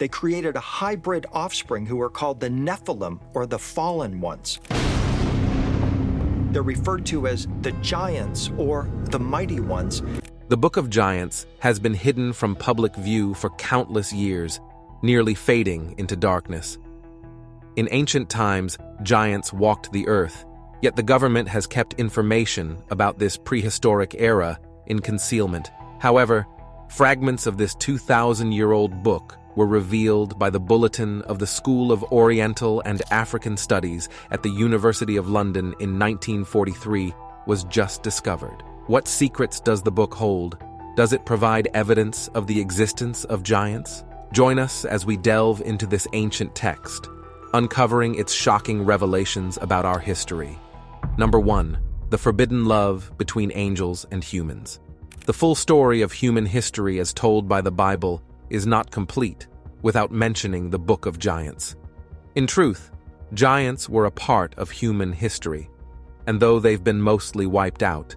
they created a hybrid offspring who are called the Nephilim, or the Fallen Ones. They're referred to as the Giants or the Mighty Ones. The Book of Giants has been hidden from public view for countless years, nearly fading into darkness. In ancient times, giants walked the earth, yet the government has kept information about this prehistoric era in concealment. However, fragments of this 2,000-year-old book were revealed by the Bulletin of the School of Oriental and African Studies at the University of London in 1943 was just discovered. What secrets does the book hold? Does it provide evidence of the existence of giants? Join us as we delve into this ancient text, uncovering its shocking revelations about our history. Number 1. The forbidden love between angels and humans. The full story of human history as told by the Bible is not complete without mentioning the Book of Giants. In truth, giants were a part of human history, and though they've been mostly wiped out,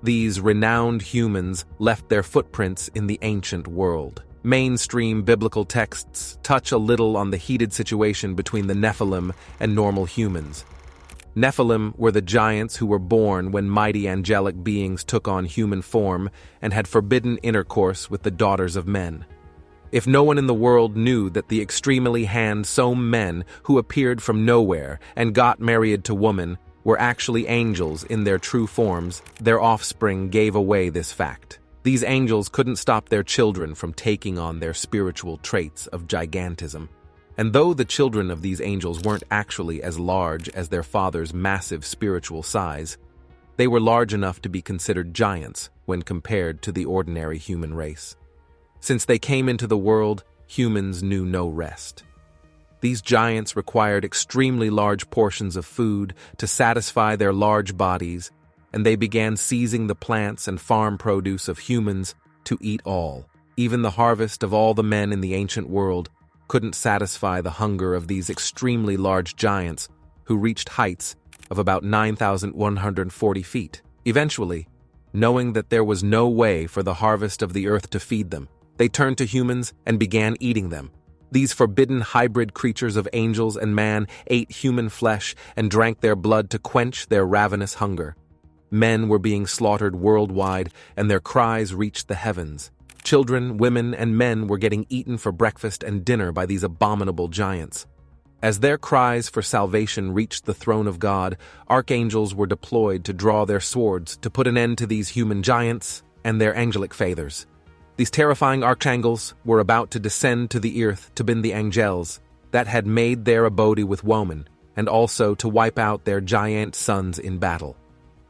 these renowned humans left their footprints in the ancient world. Mainstream biblical texts touch a little on the heated situation between the Nephilim and normal humans. Nephilim were the giants who were born when mighty angelic beings took on human form and had forbidden intercourse with the daughters of men. If no one in the world knew that the extremely handsome men who appeared from nowhere and got married to women were actually angels in their true forms, their offspring gave away this fact. These angels couldn't stop their children from taking on their spiritual traits of gigantism. And though the children of these angels weren't actually as large as their father's massive spiritual size, they were large enough to be considered giants when compared to the ordinary human race. Since they came into the world, humans knew no rest. These giants required extremely large portions of food to satisfy their large bodies, and they began seizing the plants and farm produce of humans to eat all. Even the harvest of all the men in the ancient world couldn't satisfy the hunger of these extremely large giants who reached heights of about 9,140 feet. Eventually, knowing that there was no way for the harvest of the earth to feed them, they turned to humans and began eating them. These forbidden hybrid creatures of angels and man ate human flesh and drank their blood to quench their ravenous hunger. Men were being slaughtered worldwide, and their cries reached the heavens. Children, women, and men were getting eaten for breakfast and dinner by these abominable giants. As their cries for salvation reached the throne of God, archangels were deployed to draw their swords to put an end to these human giants and their angelic fathers. These terrifying archangels were about to descend to the earth to bind the angels that had made their abode with woman, and also to wipe out their giant sons in battle.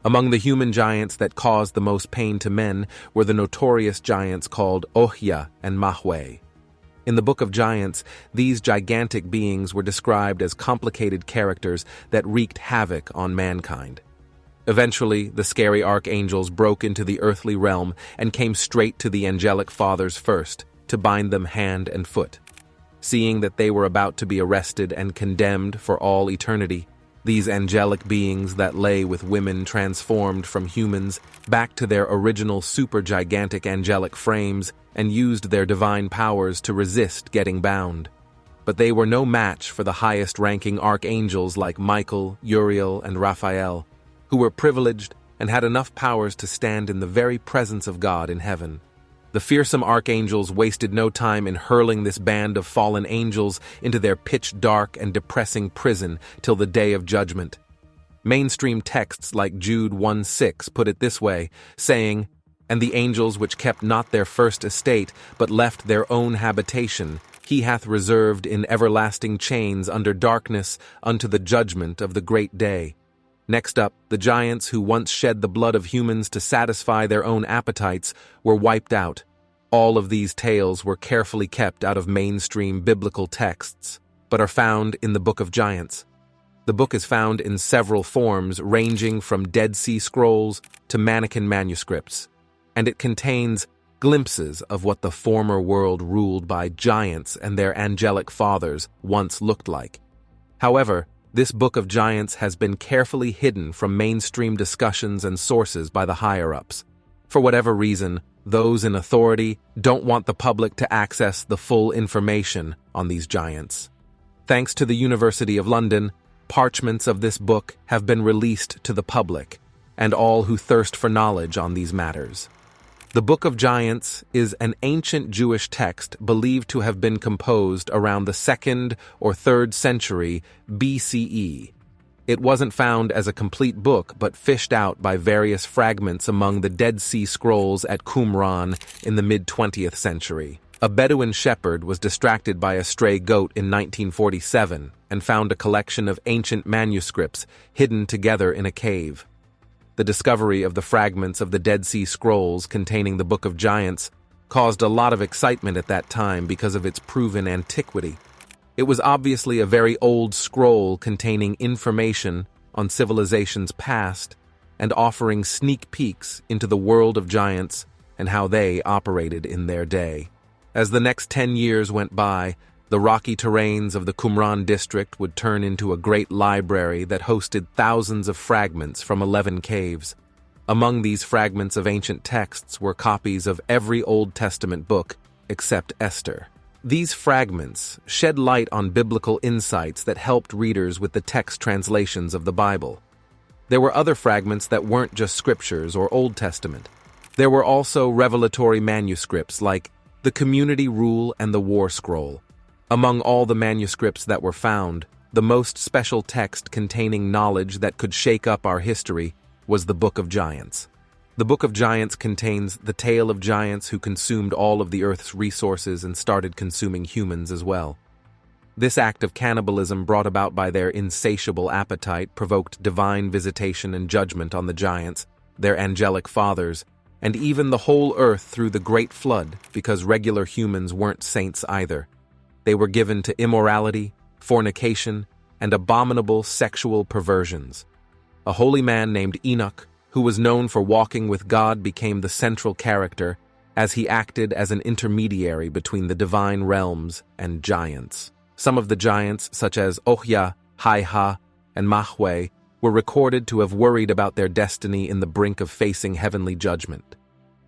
Among the human giants that caused the most pain to men were the notorious giants called Ohia and Mahwe. In the Book of Giants, these gigantic beings were described as complicated characters that wreaked havoc on mankind. Eventually, the scary archangels broke into the earthly realm and came straight to the angelic fathers first to bind them hand and foot. Seeing that they were about to be arrested and condemned for all eternity, these angelic beings that lay with women transformed from humans back to their original super-gigantic angelic frames and used their divine powers to resist getting bound. But they were no match for the highest-ranking archangels like Michael, Uriel, and Raphael, who were privileged and had enough powers to stand in the very presence of God in heaven. The fearsome archangels wasted no time in hurling this band of fallen angels into their pitch-dark and depressing prison till the day of judgment. Mainstream texts like Jude 1:6 put it this way, saying, "And the angels which kept not their first estate, but left their own habitation, he hath reserved in everlasting chains under darkness unto the judgment of the great day." Next up, the giants who once shed the blood of humans to satisfy their own appetites were wiped out. All of these tales were carefully kept out of mainstream biblical texts, but are found in the Book of Giants. The book is found in several forms ranging from Dead Sea Scrolls to mannequin manuscripts, and it contains glimpses of what the former world ruled by giants and their angelic fathers once looked like. However, this Book of Giants has been carefully hidden from mainstream discussions and sources by the higher-ups. For whatever reason, those in authority don't want the public to access the full information on these giants. Thanks to the University of London, parchments of this book have been released to the public and all who thirst for knowledge on these matters. The Book of Giants is an ancient Jewish text believed to have been composed around the 2nd or 3rd century BCE. It wasn't found as a complete book but fished out by various fragments among the Dead Sea Scrolls at Qumran in the mid-20th century. A Bedouin shepherd was distracted by a stray goat in 1947 and found a collection of ancient manuscripts hidden together in a cave. The discovery of the fragments of the Dead Sea Scrolls containing the Book of Giants caused a lot of excitement at that time because of its proven antiquity. It was obviously a very old scroll containing information on civilizations past and offering sneak peeks into the world of giants and how they operated in their day. As the next 10 years went by, the rocky terrains of the Qumran district would turn into a great library that hosted thousands of fragments from 11 caves. Among these fragments of ancient texts were copies of every Old Testament book except Esther. These fragments shed light on biblical insights that helped readers with the text translations of the Bible. There were other fragments that weren't just scriptures or Old Testament. There were also revelatory manuscripts like the Community Rule and the War Scroll. Among all the manuscripts that were found, the most special text containing knowledge that could shake up our history was the Book of Giants. The Book of Giants contains the tale of giants who consumed all of the earth's resources and started consuming humans as well. This act of cannibalism brought about by their insatiable appetite provoked divine visitation and judgment on the giants, their angelic fathers, and even the whole earth through the Great Flood because regular humans weren't saints either. They were given to immorality, fornication, and abominable sexual perversions. A holy man named Enoch, who was known for walking with God, became the central character as he acted as an intermediary between the divine realms and giants. Some of the giants, such as Ohya, Haiha, and Mahwe, were recorded to have worried about their destiny in the brink of facing heavenly judgment.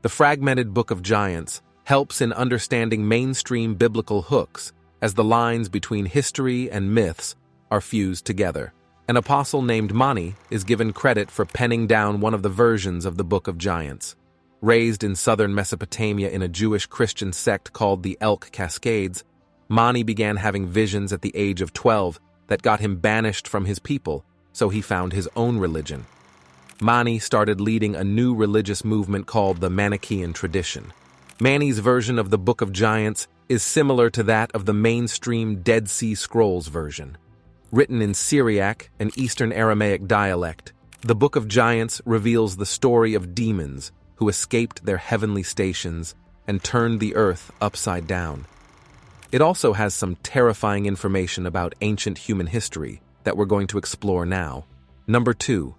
The fragmented Book of Giants helps in understanding mainstream biblical hooks as the lines between history and myths are fused together. An apostle named Mani is given credit for penning down one of the versions of the Book of Giants. Raised in southern Mesopotamia in a Jewish Christian sect called the Elk Cascades, Mani began having visions at the age of 12 that got him banished from his people, so he found his own religion. Mani started leading a new religious movement called the Manichaean tradition. Mani's version of the Book of Giants is similar to that of the mainstream Dead Sea Scrolls version. Written in Syriac, an Eastern Aramaic dialect, the Book of Giants reveals the story of demons who escaped their heavenly stations and turned the earth upside down. It also has some terrifying information about ancient human history that we're going to explore now. Number 2.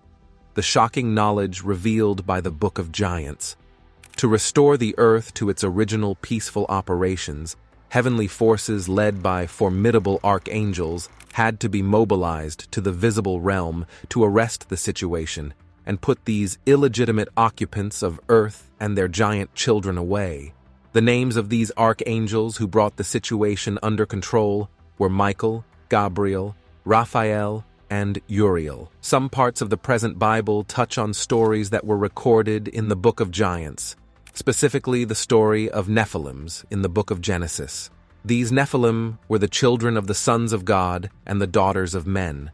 The shocking knowledge revealed by the Book of Giants. To restore the earth to its original peaceful operations, heavenly forces led by formidable archangels had to be mobilized to the visible realm to arrest the situation and put these illegitimate occupants of earth and their giant children away. The names of these archangels who brought the situation under control were Michael, Gabriel, Raphael, and Uriel. Some parts of the present Bible touch on stories that were recorded in the Book of Giants, specifically the story of Nephilims in the Book of Genesis. These Nephilim were the children of the sons of God and the daughters of men.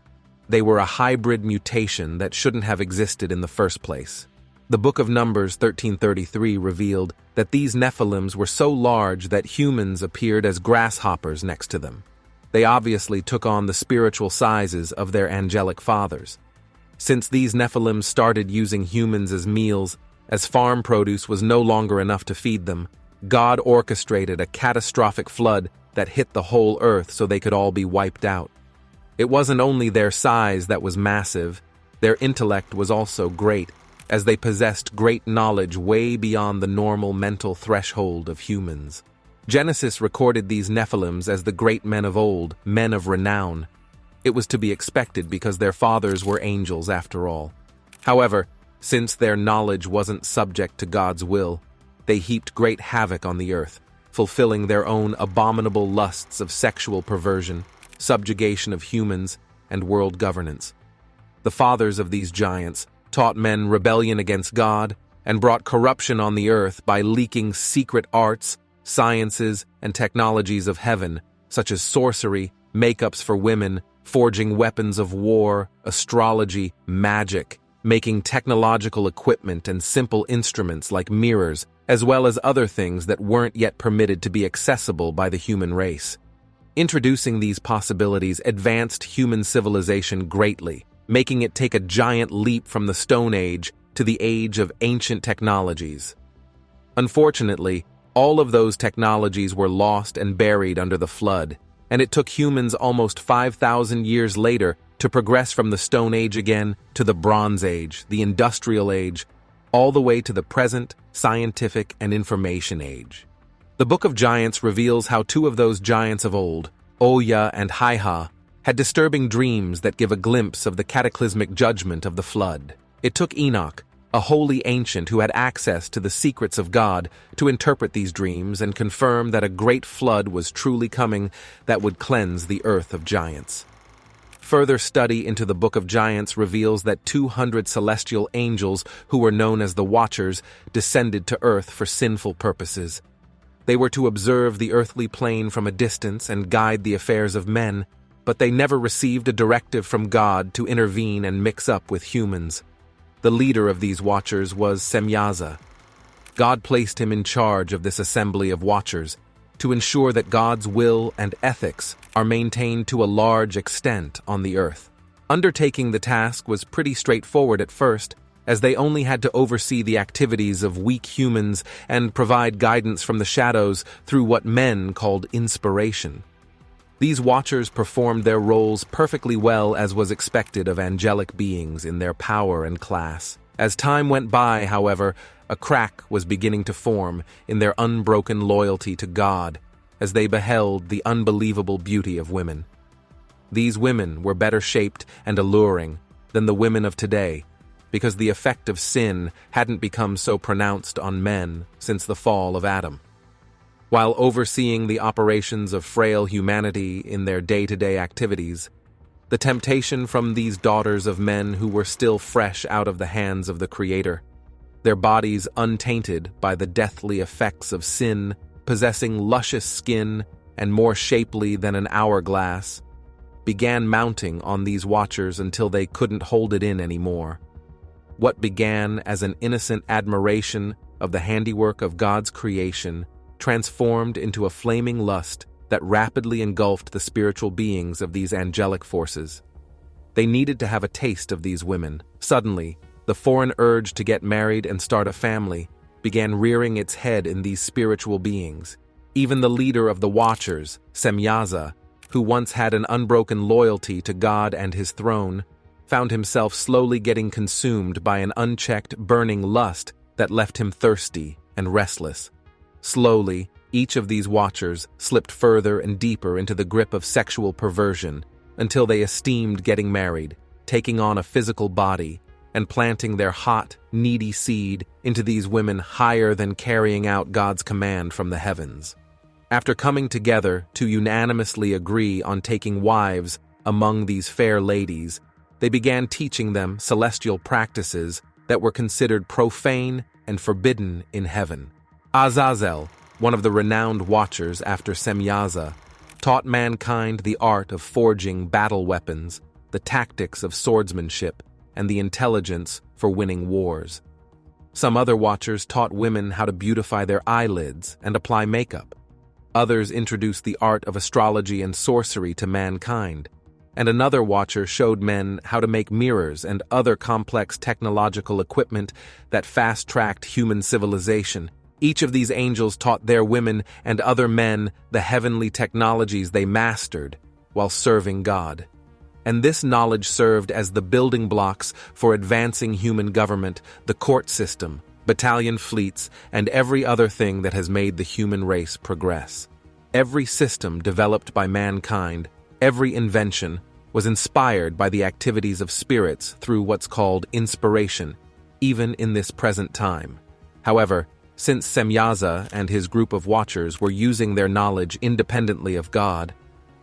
They were a hybrid mutation that shouldn't have existed in the first place. The Book of Numbers 13:33 revealed that these Nephilims were so large that humans appeared as grasshoppers next to them. They obviously took on the spiritual sizes of their angelic fathers. Since these Nephilim started using humans as meals, as farm produce was no longer enough to feed them, God orchestrated a catastrophic flood that hit the whole earth so they could all be wiped out. It wasn't only their size that was massive, their intellect was also great, as they possessed great knowledge way beyond the normal mental threshold of humans. Genesis recorded these Nephilims as the great men of old, men of renown. It was to be expected because their fathers were angels after all. However, Since their knowledge wasn't subject to God's will, they heaped great havoc on the earth, fulfilling their own abominable lusts of sexual perversion, subjugation of humans, and world governance. The fathers of these giants taught men rebellion against God and brought corruption on the earth by leaking secret arts, sciences, and technologies of heaven, such as sorcery, makeups for women, forging weapons of war, astrology, magic, making technological equipment and simple instruments like mirrors, as well as other things that weren't yet permitted to be accessible by the human race. Introducing these possibilities advanced human civilization greatly, making it take a giant leap from the Stone Age to the age of ancient technologies. Unfortunately, all of those technologies were lost and buried under the flood, and it took humans almost 5,000 years later to progress from the Stone Age again to the Bronze Age, the Industrial Age, all the way to the present Scientific and Information Age. The Book of Giants reveals how two of those giants of old, Oya and Haiha, had disturbing dreams that give a glimpse of the cataclysmic judgment of the flood. It took Enoch, a holy ancient who had access to the secrets of God, to interpret these dreams and confirm that a great flood was truly coming that would cleanse the earth of giants. Further study into the Book of Giants reveals that 200 celestial angels, who were known as the Watchers, descended to earth for sinful purposes. They were to observe the earthly plane from a distance and guide the affairs of men, but they never received a directive from God to intervene and mix up with humans. The leader of these Watchers was Semyaza. God placed him in charge of this assembly of Watchers to ensure that God's will and ethics are maintained to a large extent on the earth. Undertaking the task was pretty straightforward at first, as they only had to oversee the activities of weak humans and provide guidance from the shadows through what men called inspiration. These Watchers performed their roles perfectly well, as was expected of angelic beings in their power and class. As time went by, however, a crack was beginning to form in their unbroken loyalty to God as they beheld the unbelievable beauty of women. These women were better shaped and alluring than the women of today, because the effect of sin hadn't become so pronounced on men since the fall of Adam. While overseeing the operations of frail humanity in their day-to-day activities, the temptation from these daughters of men who were still fresh out of the hands of the Creator, their bodies untainted by the deathly effects of sin, possessing luscious skin and more shapely than an hourglass, began mounting on these Watchers until they couldn't hold it in anymore. What began as an innocent admiration of the handiwork of God's creation transformed into a flaming lust that rapidly engulfed the spiritual beings of these angelic forces. They needed to have a taste of these women. Suddenly, the foreign urge to get married and start a family began rearing its head in these spiritual beings. Even the leader of the Watchers, Semyaza, who once had an unbroken loyalty to God and his throne, found himself slowly getting consumed by an unchecked, burning lust that left him thirsty and restless. Slowly, each of these Watchers slipped further and deeper into the grip of sexual perversion until they esteemed getting married, taking on a physical body, and planting their hot, needy seed into these women higher than carrying out God's command from the heavens. After coming together to unanimously agree on taking wives among these fair ladies, they began teaching them celestial practices that were considered profane and forbidden in heaven. Azazel, one of the renowned Watchers after Semyaza, taught mankind the art of forging battle weapons, the tactics of swordsmanship, and the intelligence for winning wars. Some other Watchers taught women how to beautify their eyelids and apply makeup. Others introduced the art of astrology and sorcery to mankind, and another Watcher showed men how to make mirrors and other complex technological equipment that fast-tracked human civilization. Each of these angels taught their women and other men the heavenly technologies they mastered while serving God. And this knowledge served as the building blocks for advancing human government, the court system, battalion fleets, and every other thing that has made the human race progress. Every system developed by mankind, every invention, was inspired by the activities of spirits through what's called inspiration, even in this present time. However, since Semyaza and his group of watchers were using their knowledge independently of God,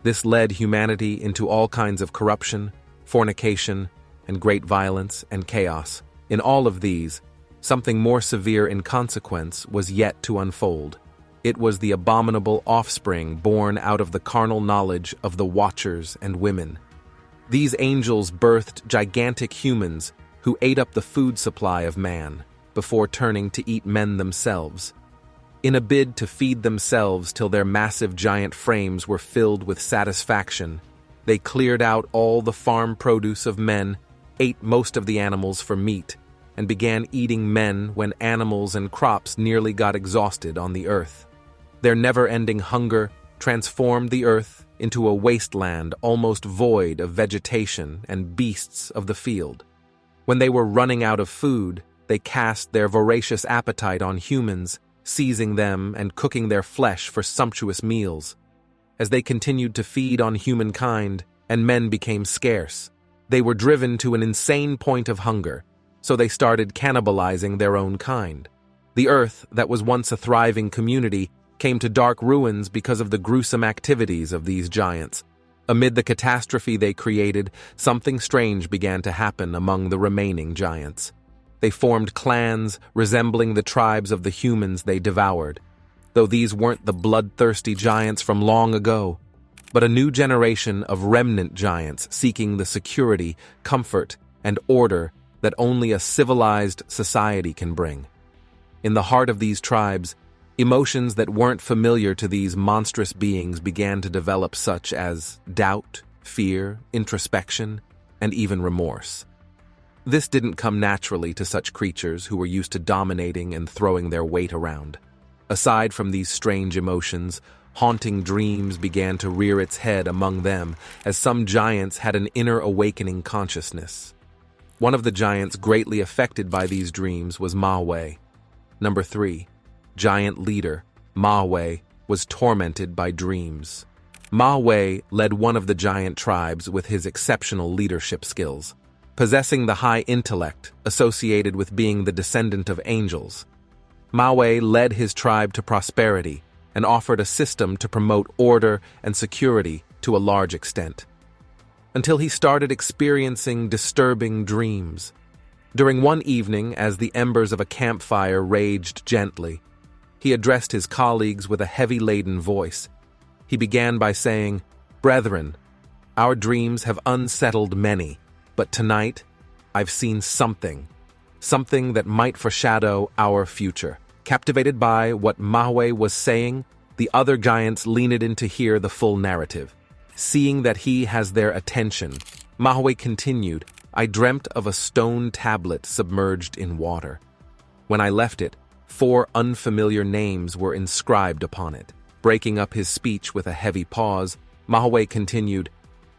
this led humanity into all kinds of corruption, fornication, and great violence and chaos. In all of these, something more severe in consequence was yet to unfold. It was the abominable offspring born out of the carnal knowledge of the watchers and women. These angels birthed gigantic humans who ate up the food supply of man, before turning to eat men themselves. In a bid to feed themselves till their massive giant frames were filled with satisfaction, they cleared out all the farm produce of men, ate most of the animals for meat, and began eating men when animals and crops nearly got exhausted on the earth. Their never-ending hunger transformed the earth into a wasteland almost void of vegetation and beasts of the field. When they were running out of food, they cast their voracious appetite on humans, seizing them and cooking their flesh for sumptuous meals. As they continued to feed on humankind and men became scarce, they were driven to an insane point of hunger, so they started cannibalizing their own kind. The earth, that was once a thriving community, came to dark ruins because of the gruesome activities of these giants. Amid the catastrophe they created, something strange began to happen among the remaining giants. They formed clans resembling the tribes of the humans they devoured, though these weren't the bloodthirsty giants from long ago, but a new generation of remnant giants seeking the security, comfort, and order that only a civilized society can bring. In the heart of these tribes, emotions that weren't familiar to these monstrous beings began to develop, such as doubt, fear, introspection, and even remorse. This didn't come naturally to such creatures who were used to dominating and throwing their weight around. Aside from these strange emotions, haunting dreams began to rear its head among them, as some giants had an inner awakening consciousness. One of the giants greatly affected by these dreams was Mahweh. Number 3. Giant leader, Mahweh, was tormented by dreams. Mahweh led one of the giant tribes with his exceptional leadership skills. Possessing the high intellect associated with being the descendant of angels, Mahweh led his tribe to prosperity and offered a system to promote order and security to a large extent, until he started experiencing disturbing dreams. During one evening, as the embers of a campfire raged gently, he addressed his colleagues with a heavy-laden voice. He began by saying, "Brethren, our dreams have unsettled many, but tonight I've seen something that might foreshadow our future." Captivated by what Mahweh was saying, the other giants leaned in to hear the full narrative. Seeing that he has their attention, Mahweh continued, "I dreamt of a stone tablet submerged in water. When I left it, 4 unfamiliar names were inscribed upon it." Breaking up his speech with a heavy pause, Mahweh continued,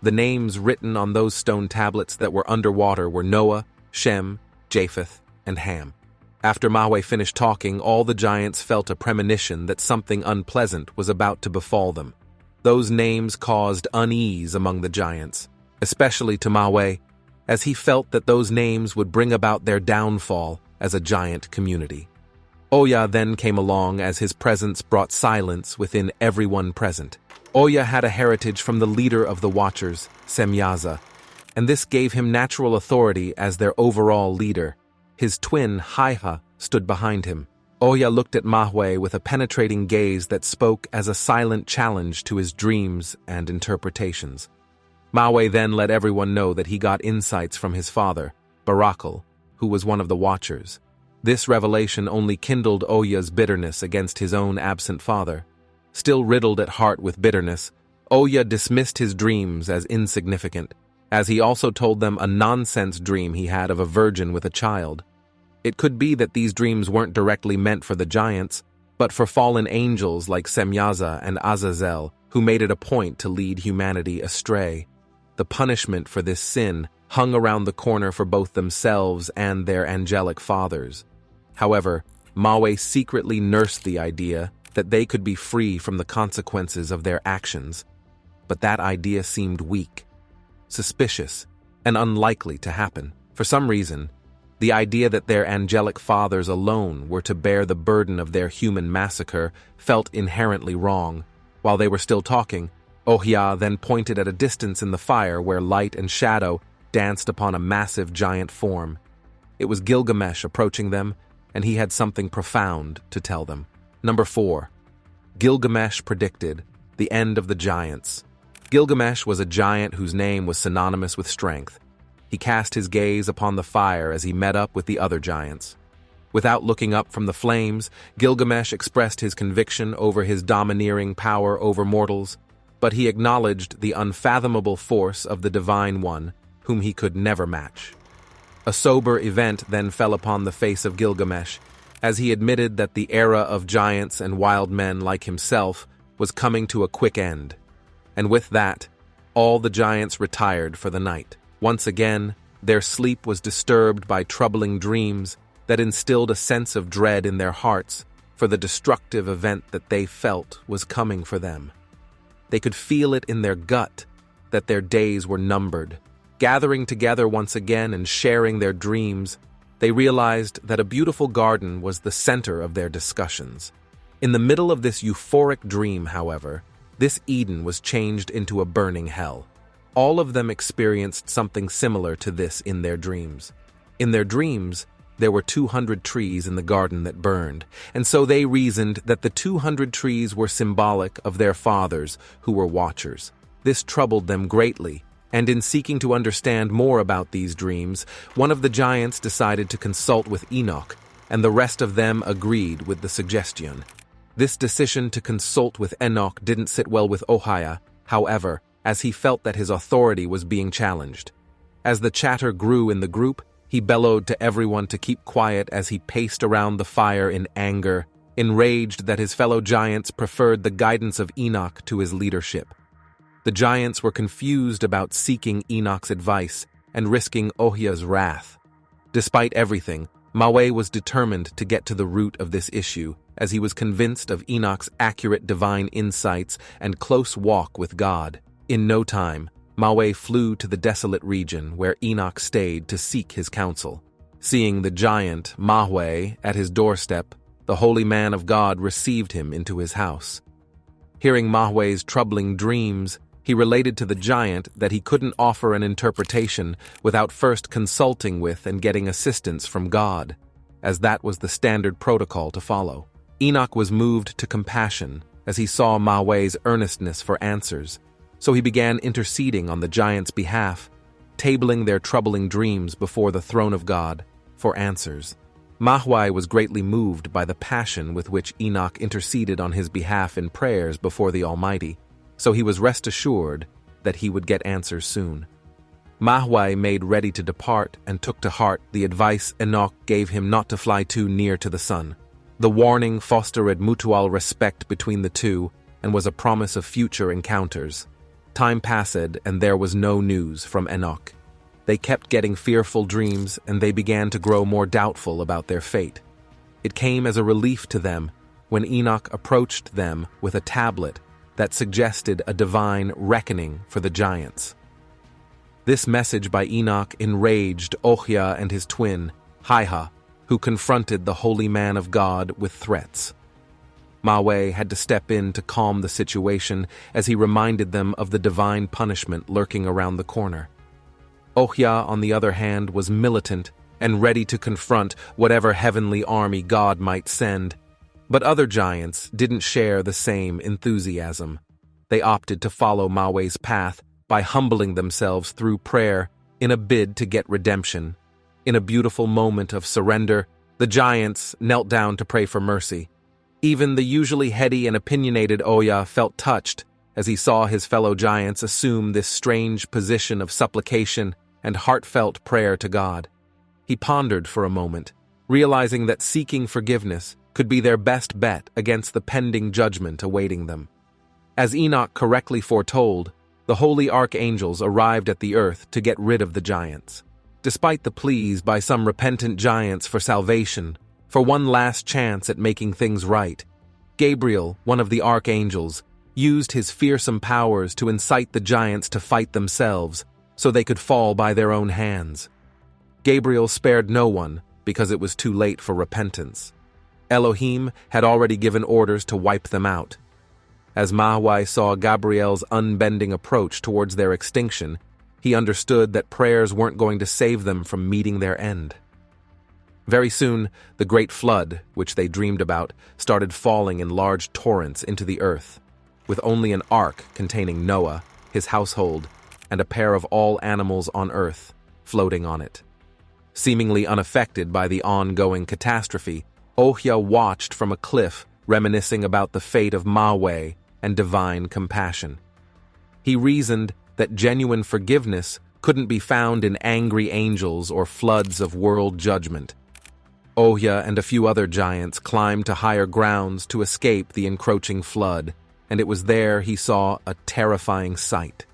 "The names written on those stone tablets that were underwater were Noah, Shem, Japheth, and Ham." After Mahweh finished talking, all the giants felt a premonition that something unpleasant was about to befall them. Those names caused unease among the giants, especially to Mahweh, as he felt that those names would bring about their downfall as a giant community. Oya then came along, as his presence brought silence within everyone present. Oya had a heritage from the leader of the Watchers, Semyaza, and this gave him natural authority as their overall leader. His twin, Haiha, stood behind him. Oya looked at Mahweh with a penetrating gaze that spoke as a silent challenge to his dreams and interpretations. Mahweh then let everyone know that he got insights from his father, Barakal, who was one of the Watchers. This revelation only kindled Oya's bitterness against his own absent father. Still riddled at heart with bitterness, Oya dismissed his dreams as insignificant, as he also told them a nonsense dream he had of a virgin with a child. It could be that these dreams weren't directly meant for the giants, but for fallen angels like Semyaza and Azazel, who made it a point to lead humanity astray. The punishment for this sin hung around the corner for both themselves and their angelic fathers. However, Mahweh secretly nursed the idea that they could be free from the consequences of their actions, but that idea seemed weak, suspicious, and unlikely to happen. For some reason, The idea that their angelic fathers alone were to bear the burden of their human massacre felt inherently wrong. While they were still talking, Ohia then pointed at a distance in the fire where light and shadow danced upon a massive giant form. It was Gilgamesh approaching them, and he had something profound to tell them. Number 4. Gilgamesh predicted the end of the giants. Gilgamesh was a giant whose name was synonymous with strength. He cast his gaze upon the fire as he met up with the other giants. Without looking up from the flames, Gilgamesh expressed his conviction over his domineering power over mortals, but he acknowledged the unfathomable force of the Divine One, whom he could never match. A sober event then fell upon the face of Gilgamesh, as he admitted that the era of giants and wild men like himself was coming to a quick end. And with that, all the giants retired for the night. Once again, their sleep was disturbed by troubling dreams that instilled a sense of dread in their hearts for the destructive event that they felt was coming for them. They could feel it in their gut that their days were numbered. Gathering together once again and sharing their dreams, they realized that a beautiful garden was the center of their discussions. In the middle of this euphoric dream, however, this Eden was changed into a burning hell. All of them experienced something similar to this in their dreams. In their dreams, there were 200 trees in the garden that burned, and so they reasoned that the 200 trees were symbolic of their fathers who were watchers. This troubled them greatly, and in seeking to understand more about these dreams, one of the giants decided to consult with Enoch, and the rest of them agreed with the suggestion. This decision to consult with Enoch didn't sit well with Ohia, however, as he felt that his authority was being challenged. As the chatter grew in the group, he bellowed to everyone to keep quiet as he paced around the fire in anger, enraged that his fellow giants preferred the guidance of Enoch to his leadership. The giants were confused about seeking Enoch's advice and risking Ohia's wrath. Despite everything, Maui was determined to get to the root of this issue, as he was convinced of Enoch's accurate divine insights and close walk with God. In no time, Maui flew to the desolate region where Enoch stayed to seek his counsel. Seeing the giant, Maui, at his doorstep, the holy man of God received him into his house. Hearing Maui's troubling dreams, he related to the giant that he couldn't offer an interpretation without first consulting with and getting assistance from God, as that was the standard protocol to follow. Enoch was moved to compassion as he saw Maui's earnestness for answers, so he began interceding on the giant's behalf, tabling their troubling dreams before the throne of God for answers. Maui was greatly moved by the passion with which Enoch interceded on his behalf in prayers before the Almighty, so he was rest assured that he would get answers soon. Maui made ready to depart and took to heart the advice Enoch gave him not to fly too near to the sun. The warning fostered mutual respect between the two and was a promise of future encounters. Time passed and there was no news from Enoch. They kept getting fearful dreams and they began to grow more doubtful about their fate. It came as a relief to them when Enoch approached them with a tablet that suggested a divine reckoning for the giants. This message by Enoch enraged Ohia and his twin, Hiha, who confronted the holy man of God with threats. Maui had to step in to calm the situation as he reminded them of the divine punishment lurking around the corner. Ohia, on the other hand, was militant and ready to confront whatever heavenly army God might send. But other giants didn't share the same enthusiasm. They opted to follow Maui's path by humbling themselves through prayer in a bid to get redemption. In a beautiful moment of surrender, the giants knelt down to pray for mercy. Even the usually heady and opinionated Ohia felt touched as he saw his fellow giants assume this strange position of supplication and heartfelt prayer to God. He pondered for a moment, realizing that seeking forgiveness could be their best bet against the pending judgment awaiting them. As Enoch correctly foretold, the holy archangels arrived at the earth to get rid of the giants. Despite the pleas by some repentant giants for salvation, for one last chance at making things right, Gabriel, one of the archangels, used his fearsome powers to incite the giants to fight themselves so they could fall by their own hands. Gabriel spared no one because it was too late for repentance. Elohim had already given orders to wipe them out. As Mahwai saw Gabriel's unbending approach towards their extinction, he understood that prayers weren't going to save them from meeting their end. Very soon, the great flood, which they dreamed about, started falling in large torrents into the earth, with only an ark containing Noah, his household, and a pair of all animals on earth floating on it. Seemingly unaffected by the ongoing catastrophe, Ohia watched from a cliff, reminiscing about the fate of Mahwai and divine compassion. He reasoned that genuine forgiveness couldn't be found in angry angels or floods of world judgment. Ohia and a few other giants climbed to higher grounds to escape the encroaching flood, and it was there he saw a terrifying sight.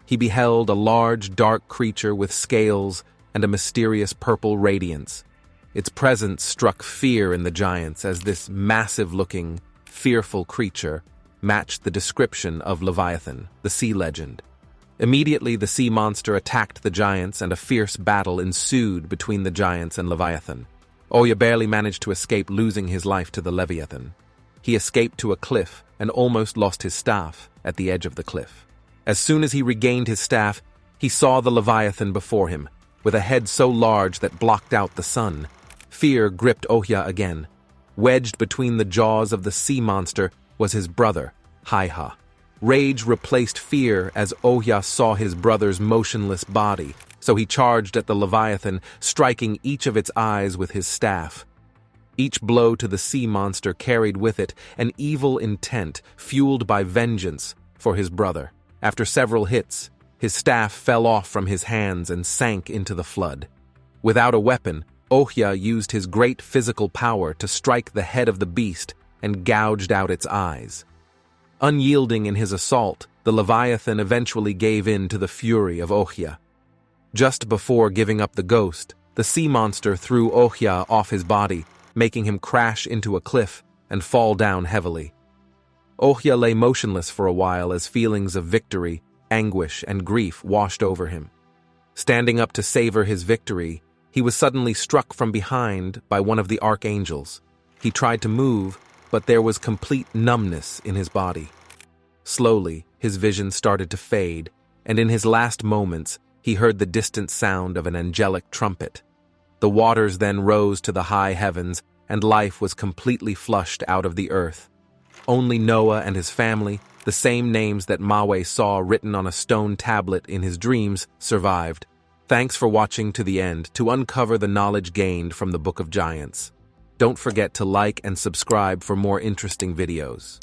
He beheld a large, dark creature with scales and a mysterious purple radiance. Its presence struck fear in the giants as this massive-looking, fearful creature matched the description of Leviathan, the sea legend. Immediately, the sea monster attacked the giants and a fierce battle ensued between the giants and Leviathan. Ohia barely managed to escape losing his life to the Leviathan. He escaped to a cliff and almost lost his staff at the edge of the cliff. As soon as he regained his staff, he saw the Leviathan before him, with a head so large that blocked out the sun. Fear gripped Ohia again. Wedged between the jaws of the sea monster was his brother, Haiha. Rage replaced fear as Ohia saw his brother's motionless body, so he charged at the Leviathan, striking each of its eyes with his staff. Each blow to the sea monster carried with it an evil intent fueled by vengeance for his brother. After several hits, his staff fell off from his hands and sank into the flood. Without a weapon, Ohia used his great physical power to strike the head of the beast and gouged out its eyes. Unyielding in his assault, the Leviathan eventually gave in to the fury of Ohia. Just before giving up the ghost, the sea monster threw Ohia off his body, making him crash into a cliff and fall down heavily. Ohia lay motionless for a while as feelings of victory, anguish, and grief washed over him. Standing up to savor his victory, he was suddenly struck from behind by one of the archangels. He tried to move, but there was complete numbness in his body. Slowly, his vision started to fade, and in his last moments, he heard the distant sound of an angelic trumpet. The waters then rose to the high heavens, and life was completely flushed out of the earth. Only Noah and his family, the same names that Mahwai saw written on a stone tablet in his dreams, survived. Thanks for watching to the end to uncover the knowledge gained from the Book of Giants. Don't forget to like and subscribe for more interesting videos.